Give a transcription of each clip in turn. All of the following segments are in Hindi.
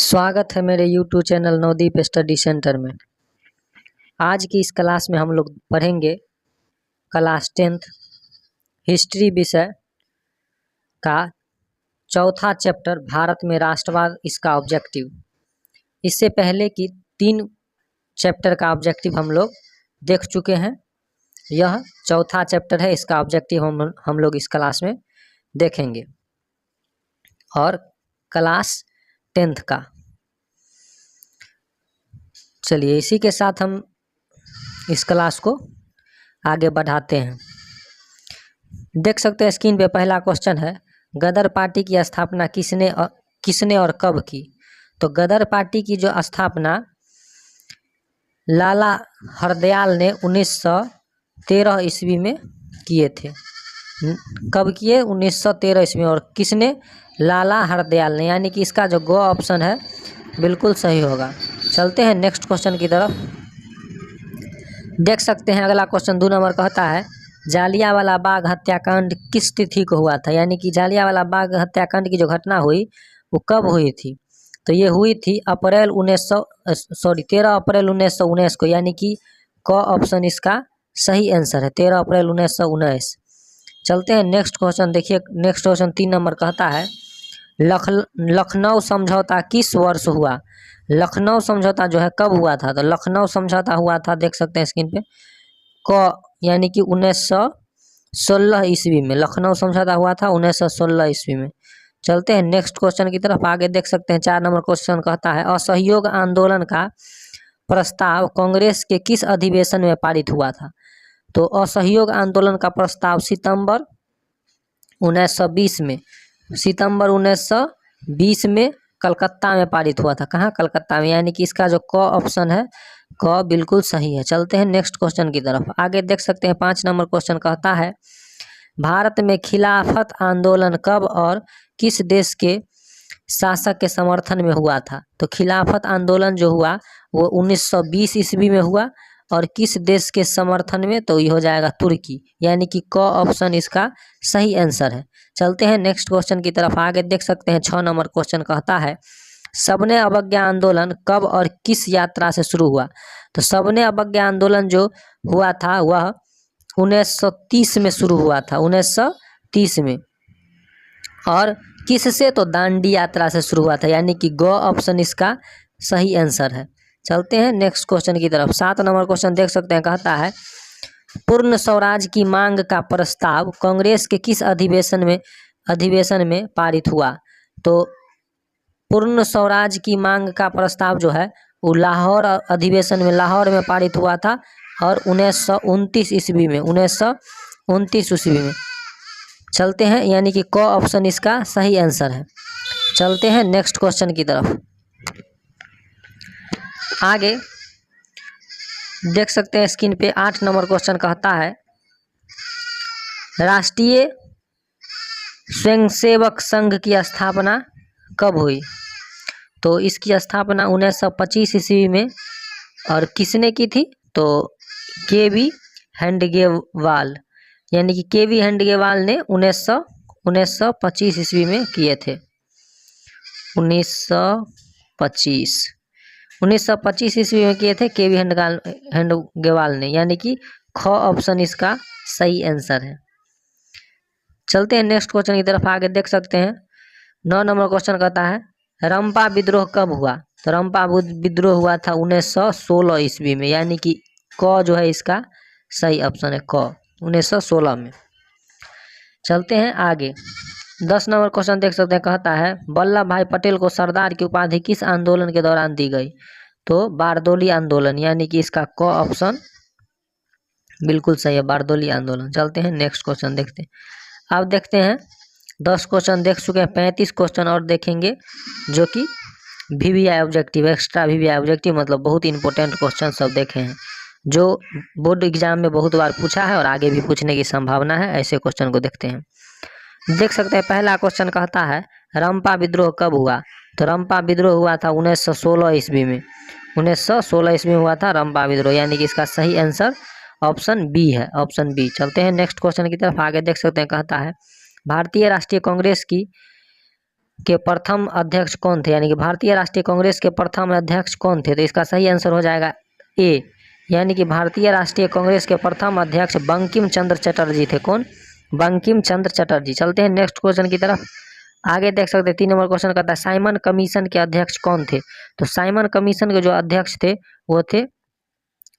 स्वागत है मेरे YouTube channel Navdeep study centre में। आज की इस क्लास में हम लोग पढ़ेंगे क्लास 10th हिस्ट्री विषय का चौथा चैप्टर भारत में राष्ट्रवाद, इसका ऑब्जेक्टिव। इससे पहले की 3 चैप्टर का ऑब्जेक्टिव हम लोग देख चुके हैं। यह चौथा चैप्टर है, इसका ऑब्जेक्टिव हम लोग इस क्लास में देखेंगे और क्लास 10th का। चलिए इसी के साथ हम इस क्लास को आगे बढ़ाते हैं। देख सकते हैं स्क्रीन पे पहला क्वेश्चन है, गदर पार्टी की स्थापना किसने और कब की। तो गदर पार्टी की जो स्थापना लाला हरदयाल ने 1913 ईस्वी में किए थे। कब किए? 1913 ईस्वी में। और किसने? लाला हरदयाल ने, यानी कि इसका जो गो ऑप्शन है बिल्कुल सही होगा। चलते हैं नेक्स्ट क्वेश्चन की तरफ। देख सकते हैं अगला क्वेश्चन 2 नंबर कहता है, जालियांवाला बाग हत्याकांड किस तिथि को हुआ था। यानी कि जालियांवाला बाग हत्याकांड की जो घटना हुई वो कब हुई थी। तो ये हुई थी 13 अप्रैल 1919 को, यानी कि क ऑप्शन इसका सही आंसर है, 13 अप्रैल 1919। चलते हैं नेक्स्ट क्वेश्चन। देखिए नेक्स्ट क्वेश्चन 3 नंबर कहता है, लखनऊ समझौता किस वर्ष हुआ। लखनऊ समझौता जो है कब हुआ था। तो लखनऊ समझौता हुआ था, देख सकते हैं स्क्रीन पे, यानी कि 1916 ईस्वी में। लखनऊ समझौता हुआ था 1916 ईस्वी में। चलते हैं नेक्स्ट क्वेश्चन की तरफ। आगे देख सकते हैं 4 नंबर क्वेश्चन कहता है, असहयोग आंदोलन का प्रस्ताव कांग्रेस के किस अधिवेशन में पारित हुआ था। तो असहयोग आंदोलन का प्रस्ताव सितंबर 1920 में कलकत्ता में पारित हुआ था। कहाँ? कलकत्ता में, यानी कि इसका जो क ऑप्शन है, क बिल्कुल सही है। चलते हैं नेक्स्ट क्वेश्चन की तरफ। आगे देख सकते हैं 5 नंबर क्वेश्चन कहता है, भारत में खिलाफत आंदोलन कब और किस देश के शासक के समर्थन में हुआ था। तो खिलाफत आंदोलन जो हुआ वो 1920 ईस्वी में हुआ और किस देश के समर्थन में। तो ये हो जाएगा तुर्की, यानी कि क ऑप्शन इसका सही आंसर है। चलते हैं नेक्स्ट क्वेश्चन की तरफ। आगे देख सकते हैं 6 नंबर क्वेश्चन कहता है, सबने अवज्ञा आंदोलन कब और किस यात्रा से शुरू हुआ। तो सबने अवज्ञा आंदोलन जो हुआ था वह 1930 में शुरू हुआ था, 1930 में। और किससे? तो दांडी यात्रा से शुरू हुआ था, यानी कि ग ऑप्शन इसका सही आंसर है। चलते हैं नेक्स्ट क्वेश्चन की तरफ। 7 नंबर क्वेश्चन देख सकते हैं कहता है, पूर्ण स्वराज की मांग का प्रस्ताव कांग्रेस के किस अधिवेशन में पारित हुआ। तो पूर्ण स्वराज की मांग का प्रस्ताव जो है वो लाहौर अधिवेशन में, लाहौर में पारित हुआ था और 1929 ईस्वी में, 1929 ईस्वी में। चलते हैं, यानी कि क ऑप्शन इसका सही आंसर है। चलते हैं नेक्स्ट क्वेश्चन की तरफ। आगे देख सकते हैं स्क्रीन पे 8 नंबर क्वेश्चन कहता है, राष्ट्रीय स्वयंसेवक संघ की स्थापना कब हुई। तो इसकी स्थापना 1925 ईस्वी में। और किसने की थी? तो केवी हेडगेवाल, यानी कि केवी हेडगेवाल ने 1925 ईस्वी में किए थे। 1925 ईस्वी में किए थे केवी हेडगेवाल ने, यानी कि ख ऑप्शन इसका सही आंसर है। चलते हैं नेक्स्ट क्वेश्चन की तरफ। आगे देख सकते हैं 9 नंबर क्वेश्चन कहता है, रंपा विद्रोह कब हुआ। तो रंपा विद्रोह हुआ था 1916 ईस्वी में, यानी कि क जो है इसका सही ऑप्शन है, क 1916 में। चलते हैं आगे 10 नंबर क्वेश्चन देख सकते हैं कहता है, वल्लभ भाई पटेल को सरदार की उपाधि किस आंदोलन के दौरान दी गई। तो बारदोली आंदोलन, यानी कि इसका क ऑप्शन बिल्कुल सही है, बारदोली आंदोलन। चलते हैं नेक्स्ट क्वेश्चन देखते हैं। अब देखते हैं 10 क्वेश्चन देख चुके हैं, 35 क्वेश्चन और देखेंगे जो कि VVI objective, extra VVI objective, मतलब बहुत इंपॉर्टेंट क्वेश्चन सब देखे हैं जो बोर्ड एग्जाम में बहुत बार पूछा है और आगे भी पूछने की संभावना है। ऐसे क्वेश्चन को देखते हैं। देख सकते हैं पहला क्वेश्चन कहता है, रंपा विद्रोह कब हुआ। तो रंपा विद्रोह हुआ था 1916 ईस्वी में, 1916 ईस्वी में हुआ था रंपा विद्रोह, यानी कि इसका सही आंसर ऑप्शन बी है, ऑप्शन बी। चलते हैं नेक्स्ट क्वेश्चन की तरफ। आगे देख सकते हैं कहता है, भारतीय राष्ट्रीय कांग्रेस की के प्रथम अध्यक्ष कौन थे, यानी कि भारतीय राष्ट्रीय कांग्रेस के प्रथम अध्यक्ष कौन थे, तो इसका सही आंसर हो जाएगा ए, यानी कि भारतीय राष्ट्रीय कांग्रेस के प्रथम अध्यक्ष बंकिम चंद्र चटर्जी थे। कौन? बंकिम चंद्र चटर्जी। चलते हैं नेक्स्ट क्वेश्चन की तरफ। आगे देख सकते हैं 3 नंबर क्वेश्चन कहता है साइमन कमीशन के अध्यक्ष कौन थे, तो साइमन कमीशन के जो अध्यक्ष थे वो थे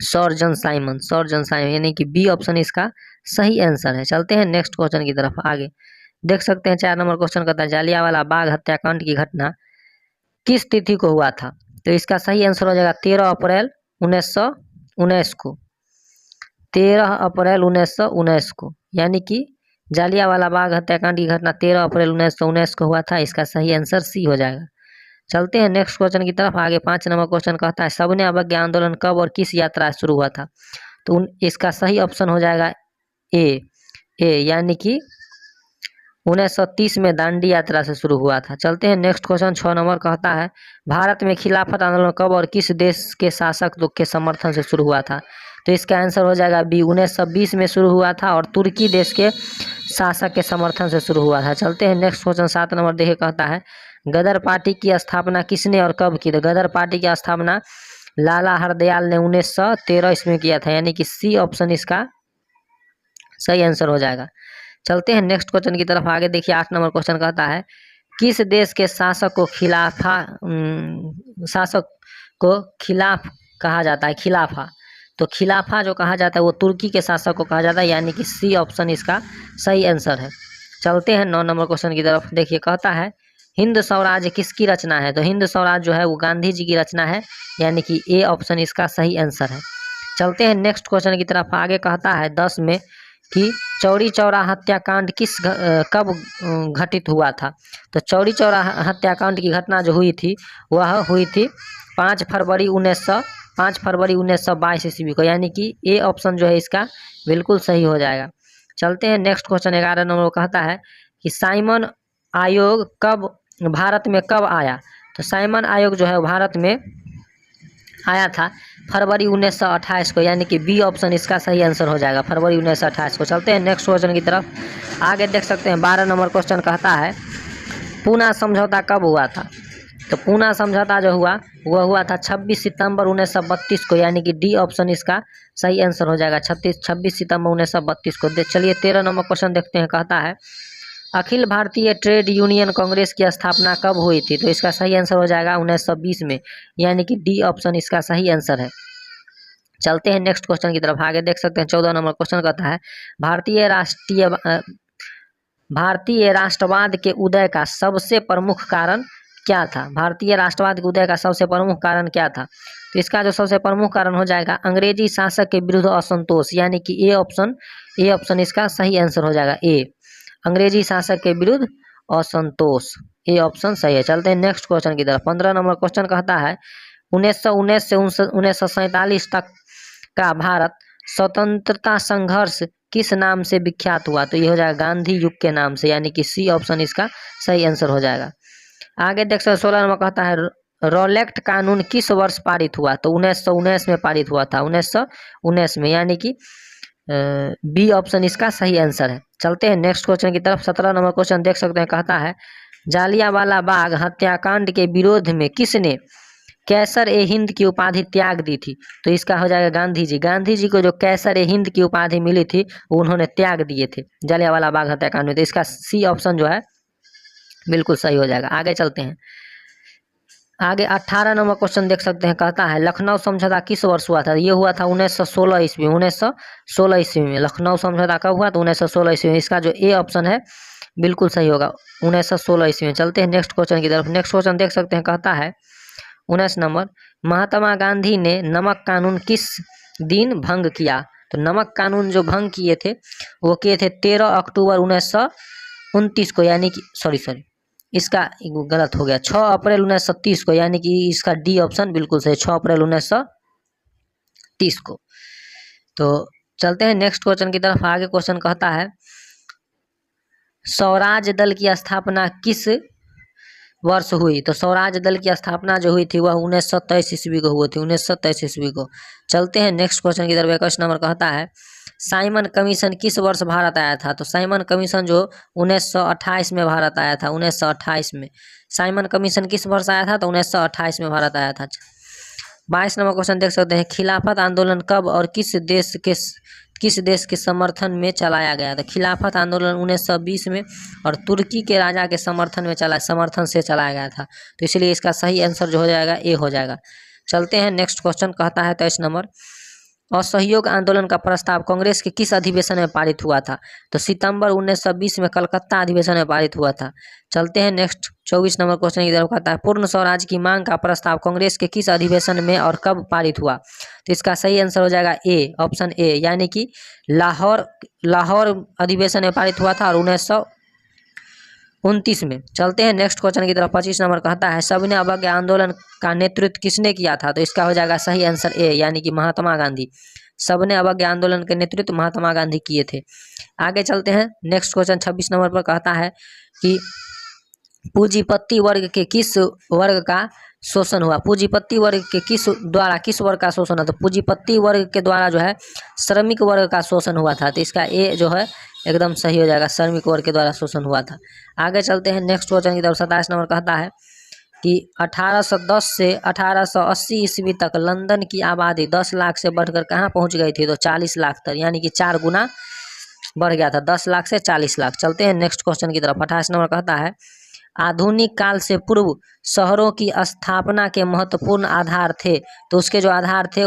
sir John Simon, sir John Simon, यानी कि बी ऑप्शन इसका सही आंसर है। चलते हैं नेक्स्ट क्वेश्चन की तरफ। आगे देख सकते हैं 4 नंबर क्वेश्चन कहता है जालियांवाला बाग हत्याकांड की घटना किस तिथि को हुआ था, तो इसका सही आंसर हो जाएगा 13 अप्रैल 1919 को, 13 अप्रैल 1919 को, यानी कि जालियांवाला बाग हत्याकांड की घटना 13 अप्रैल 1919 को हुआ था। इसका सही आंसर सी हो जाएगा। चलते हैं नेक्स्ट क्वेश्चन की तरफ। आगे 5 नंबर क्वेश्चन कहता है सबने अवज्ञा आंदोलन कब और किस यात्रा से शुरू हुआ था, तो इसका सही ऑप्शन हो जाएगा ए, यानी कि 1930 में दांडी यात्रा से शुरू हुआ था। चलते हैं नेक्स्ट क्वेश्चन 6 नंबर कहता है भारत में खिलाफत आंदोलन कब और किस देश के शासक लोग के समर्थन से शुरू हुआ था, तो इसका आंसर हो जाएगा बी, 1920 में शुरू हुआ था और तुर्की देश के शासक के समर्थन से शुरू हुआ था। चलते हैं नेक्स्ट क्वेश्चन 7 नंबर देखिए कहता है गदर पार्टी की स्थापना किसने और कब की, तो गदर पार्टी की स्थापना लाला हरदयाल ने 1913 ईस्वी में किया था, यानी कि सी ऑप्शन इसका सही आंसर हो जाएगा। चलते हैं नेक्स्ट क्वेश्चन की तरफ। आगे देखिए 8 नंबर क्वेश्चन कहता है किस देश के शासक को खिलाफ कहा जाता है, खिलाफा, तो खिलाफा जो कहा जाता है वो तुर्की के शासक को कहा जाता है, यानी कि सी ऑप्शन इसका सही आंसर है। चलते हैं 9 नंबर क्वेश्चन की तरफ। देखिए कहता है हिंद स्वराज किसकी रचना है, तो हिंद स्वराज जो है वो गांधी जी की रचना है, यानी कि ए ऑप्शन इसका सही आंसर है। चलते हैं नेक्स्ट क्वेश्चन की तरफ। आगे कहता है 10 में कि चौरी चौरा हत्याकांड कब घटित हुआ था, तो चौरी चौरा हत्याकांड की घटना जो हुई थी वह हुई थी 5 फरवरी 1922 ईस्वी को, यानी कि ए ऑप्शन जो है इसका बिल्कुल सही हो जाएगा। चलते हैं नेक्स्ट क्वेश्चन 11 नंबर कहता है कि साइमन आयोग भारत में कब आया, तो साइमन आयोग जो है भारत में आया था फरवरी 1928 को, यानी कि बी ऑप्शन इसका सही आंसर हो जाएगा, फरवरी 1928 को। चलते हैं नेक्स्ट क्वेश्चन की तरफ। आगे देख सकते हैं 12 नंबर क्वेश्चन कहता है पूना समझौता कब हुआ था, तो पूना समझौता जो हुआ वह हुआ था 26 सितंबर 1932 को, यानी कि डी ऑप्शन इसका सही आंसर हो जाएगा, 26 सितंबर 1932 को। चलिए 13 नंबर क्वेश्चन देखते हैं। कहता है अखिल भारतीय ट्रेड यूनियन कांग्रेस की स्थापना कब हुई थी, तो इसका सही आंसर हो जाएगा 1920 में, यानी कि डी ऑप्शन इसका सही आंसर है। चलते हैं नेक्स्ट क्वेश्चन की तरफ। आगे देख सकते हैं 14 नंबर क्वेश्चन कहता है भारतीय राष्ट्रवाद के उदय का सबसे प्रमुख कारण क्या था, भारतीय राष्ट्रवाद के उदय का सबसे प्रमुख कारण क्या था, तो इसका जो सबसे प्रमुख कारण हो जाएगा अंग्रेजी शासक के विरुद्ध असंतोष, यानी कि ए ऑप्शन इसका सही आंसर हो जाएगा, ए, अंग्रेजी शासक के विरुद्ध असंतोष, ए ऑप्शन सही है। चलते हैं नेक्स्ट क्वेश्चन की तरफ। 15 नंबर क्वेश्चन कहता है 1919 से 1947 तक का भारत स्वतंत्रता संघर्ष किस नाम से विख्यात हुआ, तो ये हो जाएगा गांधी युग के नाम से, यानी कि सी ऑप्शन इसका सही आंसर हो जाएगा। आगे देख सकते 16 नंबर कहता है रॉलेक्ट कानून किस वर्ष पारित हुआ, तो 1919 में पारित हुआ था, 1919 में, यानी कि बी ऑप्शन इसका सही आंसर है। चलते हैं नेक्स्ट क्वेश्चन की तरफ। 17 नंबर क्वेश्चन देख सकते हैं। कहता है जालियांवाला बाग हत्याकांड के विरोध में किसने कैसर ए हिंद की उपाधि त्याग दी थी, तो इसका हो जाएगा गांधी जी। गांधी जी को जो कैसर ए हिंद की उपाधि मिली थी वो उन्होंने त्याग दिए थे जालियांवाला बाग हत्याकांड में, तो इसका सी ऑप्शन जो है बिल्कुल सही हो जाएगा। आगे चलते हैं। आगे 18 नंबर क्वेश्चन देख सकते हैं। कहता है लखनऊ समझौता किस वर्ष हुआ था, ये हुआ था 1916 ईस्वी, 1916 ईस्वी में लखनऊ समझौता कब हुआ, तो 1916 ईस्वी में। इसका जो ए ऑप्शन है बिल्कुल सही होगा, 1916 ईस्वी में। चलते हैं नेक्स्ट क्वेश्चन की तरफ। नेक्स्ट क्वेश्चन देख सकते हैं। कहता है 19 नंबर महात्मा गांधी ने नमक कानून किस दिन भंग किया, तो नमक कानून जो भंग किए थे वो किए थे 13 अक्टूबर 1929 को, यानी कि सॉरी इसका गलत हो गया, 6 अप्रैल 1930 को, यानी कि इसका डी ऑप्शन बिल्कुल सही, 6 अप्रैल 1930 को। तो चलते हैं नेक्स्ट क्वेश्चन की तरफ। आगे क्वेश्चन कहता है स्वराज दल की स्थापना किस वर्ष हुई, तो स्वराज दल की स्थापना जो हुई थी वह 1923 ईस्वी को हुई थी, 1923 ईस्वी को। चलते हैं नेक्स्ट क्वेश्चन की तरफ। 21 नंबर कहता है साइमन कमीशन किस वर्ष भारत आया था? तो साइमन कमीशन जो 1928 में भारत आया था, 1928 में। साइमन कमीशन किस वर्ष आया था? तो 1928 में भारत आया था। 22 नंबर क्वेश्चन देख सकते हैं, खिलाफत आंदोलन कब और किस देश के समर्थन में चलाया गया था? खिलाफत आंदोलन 1920 में और तुर्की के राजा के समर्थन से चलाया गया था। तो इसलिए इसका सही आंसर जो हो जाएगा ए हो जाएगा। चलते हैं नेक्स्ट क्वेश्चन, कहता है 23 नंबर, असहयोग आंदोलन का प्रस्ताव कांग्रेस के किस अधिवेशन में पारित हुआ था? तो सितंबर 1920 में कलकत्ता अधिवेशन में पारित हुआ था। चलते हैं नेक्स्ट 24 नंबर क्वेश्चन की तरफ, कहता है पूर्ण स्वराज की मांग का प्रस्ताव कांग्रेस के किस अधिवेशन में और कब पारित हुआ? तो इसका सही आंसर हो जाएगा ए, ऑप्शन ए, यानी कि लाहौर अधिवेशन में पारित हुआ था और 1929 में। चलते हैं नेक्स्ट क्वेश्चन की तरफ, 25 नंबर कहता है सबने अवज्ञा आंदोलन का नेतृत्व किसने किया था? तो इसका हो जाएगा सही आंसर ए, यानी कि महात्मा गांधी। सबने अवज्ञा आंदोलन के नेतृत्व महात्मा गांधी किए थे। आगे चलते हैं नेक्स्ट क्वेश्चन 26 नंबर पर, कहता है कि पूंजीपति वर्ग के किस वर्ग का शोषण हुआ? पूंजीपति वर्ग के किस वर्ग का शोषण हुआ? तो पूंजीपति वर्ग के द्वारा जो है श्रमिक वर्ग का शोषण हुआ था। तो इसका ए जो है एकदम सही हो जाएगा, श्रमिक वर्ग के द्वारा शोषण हुआ था। आगे चलते हैं नेक्स्ट क्वेश्चन की तरफ, 27 नंबर कहता है कि 1810 से 1880 ईस्वी तक लंदन की आबादी 10 लाख से बढ़कर कहाँ पहुँच गई थी? तो 40 लाख तक, यानी कि 4 गुना बढ़ गया था, 10 लाख से 40 लाख। चलते हैं नेक्स्ट क्वेश्चन की तरफ, 28 नंबर कहता है आधुनिक काल से पूर्व शहरों की स्थापना के महत्वपूर्ण आधार थे। तो उसके जो आधार थे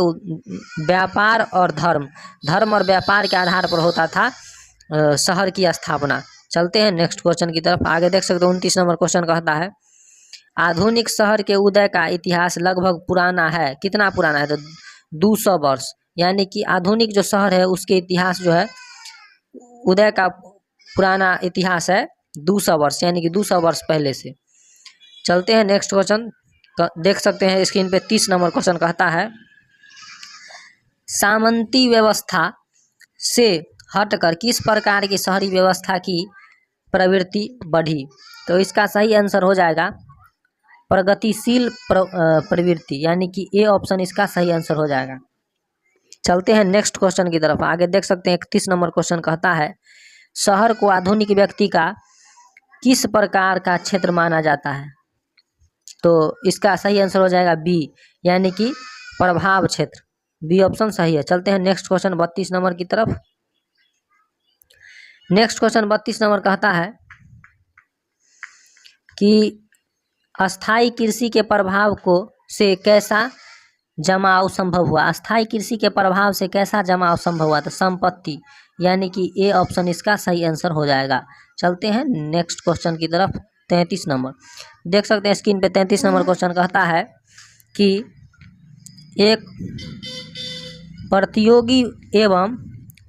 व्यापार और धर्म और व्यापार के आधार पर होता था शहर की स्थापना। चलते हैं नेक्स्ट क्वेश्चन की तरफ, आगे देख सकते हो 29 नंबर क्वेश्चन कहता है आधुनिक शहर के उदय का इतिहास लगभग पुराना है। कितना पुराना है? तो 200 वर्ष, यानी कि आधुनिक जो शहर है उसके इतिहास जो है उदय का पुराना इतिहास है 200 वर्ष, यानी कि 200 वर्ष पहले से। चलते हैं नेक्स्ट क्वेश्चन, देख सकते हैं स्क्रीन पे 30 नंबर क्वेश्चन कहता है सामंती व्यवस्था से हटकर किस प्रकार की शहरी व्यवस्था की प्रवृत्ति बढ़ी? तो इसका सही आंसर हो जाएगा प्रगतिशील प्रवृत्ति, यानी कि ए ऑप्शन इसका सही आंसर हो जाएगा। चलते हैं नेक्स्ट क्वेश्चन की तरफ, आगे देख सकते हैं 31 नंबर क्वेश्चन कहता है शहर को आधुनिक व्यक्ति का किस प्रकार का क्षेत्र माना जाता है? तो इसका सही आंसर हो जाएगा बी, यानी कि प्रभाव क्षेत्र, बी ऑप्शन सही है। चलते हैं नेक्स्ट क्वेश्चन 32 नंबर की तरफ। नेक्स्ट क्वेश्चन 32 नंबर कहता है कि अस्थाई कृषि के प्रभाव से कैसा जमाव संभव हुआ? अस्थाई कृषि के प्रभाव से कैसा जमाव संभव हुआ? तो संपत्ति, यानी कि ए ऑप्शन इसका सही आंसर हो जाएगा। चलते हैं नेक्स्ट क्वेश्चन की तरफ, 33 नंबर देख सकते हैं स्क्रीन पे। 33 नंबर क्वेश्चन कहता है कि एक प्रतियोगी एवं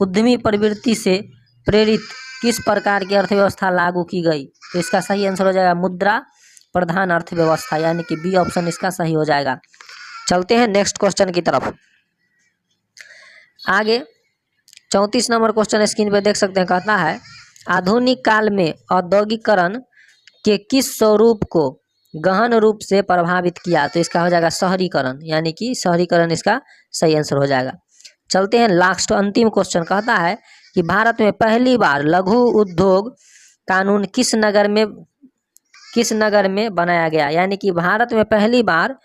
उद्यमी प्रवृत्ति से प्रेरित किस प्रकार की अर्थव्यवस्था लागू की गई? तो इसका सही आंसर हो जाएगा मुद्रा प्रधान अर्थव्यवस्था, यानी कि बी ऑप्शन इसका सही हो जाएगा। चलते हैं नेक्स्ट क्वेश्चन की तरफ, आगे 34 नंबर क्वेश्चन स्क्रीन पे देख सकते हैं, कहता है आधुनिक काल में औद्योगिकरण के किस स्वरूप को गहन रूप से प्रभावित किया? तो इसका हो जाएगा शहरीकरण, यानी कि शहरीकरण इसका सही आंसर हो जाएगा। चलते हैं लास्ट अंतिम क्वेश्चन, कहता है कि भारत में पहली बार लघु उद्योग कानून किस नगर में बनाया गया? यानी कि भारत में पहली बार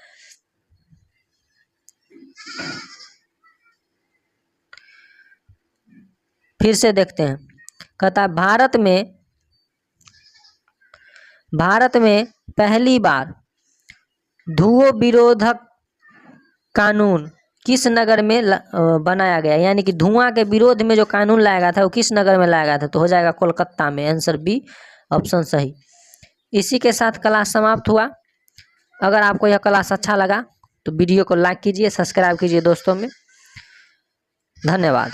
फिर से देखते हैं, कहता है भारत में पहली बार धुओं विरोधक कानून किस नगर में बनाया गया? यानी कि धुआं के विरोध में जो कानून लाया गया था वो किस नगर में लाया गया था? तो हो जाएगा कोलकाता में, आंसर बी ऑप्शन सही। इसी के साथ क्लास समाप्त हुआ। अगर आपको यह क्लास अच्छा लगा तो वीडियो को लाइक कीजिए, सब्सक्राइब कीजिए दोस्तों में। धन्यवाद।